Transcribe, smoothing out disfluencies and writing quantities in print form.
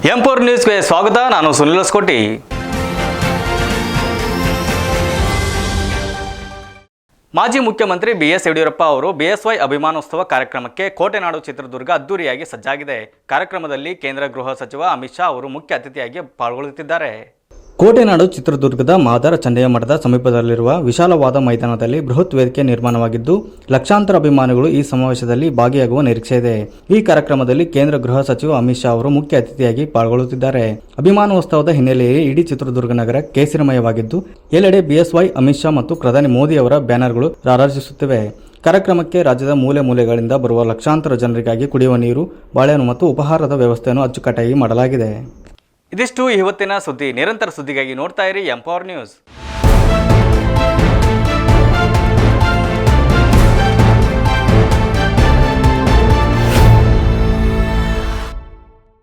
ಎಂ4 ನ್ಯೂಸ್ಗೆ ಸ್ವಾಗತ. ನಾನು ಸುನಿಲ್ ಹೊಸಕೋಟಿ. ಮಾಜಿ ಮುಖ್ಯಮಂತ್ರಿ ಬಿಎಸ್ ಯಡಿಯೂರಪ್ಪ ಅವರು ಬಿಎಸ್ವೈ ಅಭಿಮಾನೋತ್ಸವ ಕಾರ್ಯಕ್ರಮಕ್ಕೆ ಕೋಟೆನಾಡು ಚಿತ್ರದುರ್ಗ ಅದ್ದೂರಿಯಾಗಿ ಸಜ್ಜಾಗಿದೆ. ಕಾರ್ಯಕ್ರಮದಲ್ಲಿ ಕೇಂದ್ರ ಗೃಹ ಸಚಿವ ಅಮಿತ್ ಶಾ ಅವರು ಮುಖ್ಯ ಅತಿಥಿಯಾಗಿ ಪಾಲ್ಗೊಳ್ಳುತ್ತಿದ್ದಾರೆ. ಕೋಟೆನಾಡು ಚಿತ್ರದುರ್ಗದ ಮಾದಾರ ಚಂಡೆಯ ಮಠದ ಸಮೀಪದಲ್ಲಿರುವ ವಿಶಾಲವಾದ ಮೈದಾನದಲ್ಲಿ ಬೃಹತ್ ವೇದಿಕೆ ನಿರ್ಮಾಣವಾಗಿದ್ದು, ಲಕ್ಷಾಂತರ ಅಭಿಮಾನಿಗಳು ಈ ಸಮಾವೇಶದಲ್ಲಿ ಭಾಗಿಯಾಗುವ ನಿರೀಕ್ಷೆ ಇದೆ. ಈ ಕಾರ್ಯಕ್ರಮದಲ್ಲಿ ಕೇಂದ್ರ ಗೃಹ ಸಚಿವ ಅಮಿತ್ ಶಾ ಅವರು ಮುಖ್ಯ ಅತಿಥಿಯಾಗಿ ಪಾಲ್ಗೊಳ್ಳುತ್ತಿದ್ದಾರೆ. ಅಭಿಮಾನೋತ್ಸವದ ಹಿನ್ನೆಲೆಯಲ್ಲಿ ಇಡೀ ಚಿತ್ರದುರ್ಗ ನಗರ ಕೇಸರಿಮಯವಾಗಿದ್ದು, ಎಲ್ಲೆಡೆ ಬಿಎಸ್ವೈ, ಅಮಿತ್ ಶಾ ಮತ್ತು ಪ್ರಧಾನಿ ಮೋದಿ ಅವರ ಬ್ಯಾನರ್ಗಳು ರಾರಾಜಿಸುತ್ತಿವೆ. ಕಾರ್ಯಕ್ರಮಕ್ಕೆ ರಾಜ್ಯದ ಮೂಲೆ ಮೂಲೆಗಳಿಂದ ಬರುವ ಲಕ್ಷಾಂತರ ಜನರಿಗಾಗಿ ಕುಡಿಯುವ ನೀರು, ಬಾಳೆಹಣ್ಣು ಮತ್ತು ಉಪಹಾರದ ವ್ಯವಸ್ಥೆಯನ್ನು ಅಚ್ಚುಕಟ್ಟಾಗಿ ಮಾಡಲಾಗಿದೆ. ಇದಿಷ್ಟು ಇವತ್ತಿನ ಸುದ್ದಿ. ನಿರಂತರ ಸುದ್ದಿಗಾಗಿ ನೋಡ್ತಾ ಇರಿ ಎಂ4 ನ್ಯೂಸ್.